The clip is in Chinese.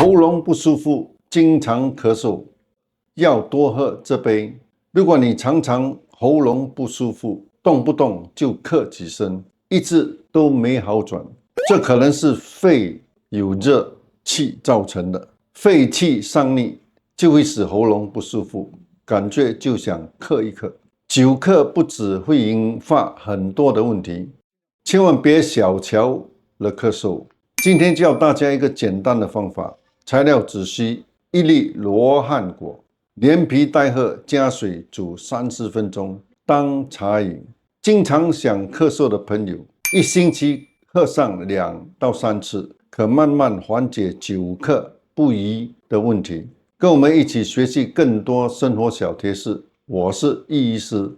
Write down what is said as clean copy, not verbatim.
喉咙不舒服，经常咳嗽，要多喝这杯。如果你常常喉咙不舒服，动不动就咳几声，一直都没好转，这可能是肺有热气造成的。肺气上逆就会使喉咙不舒服，感觉就想咳一咳。久咳不止会引发很多的问题，千万别小瞧了咳嗽。今天教大家一个简单的方法，材料只需1粒罗汉果，连皮带核加水煮30分钟当茶饮。经常想咳嗽的朋友，1星期喝上2到3次，可慢慢缓解久咳不宜的问题。跟我们一起学习更多生活小贴士，我是易医师。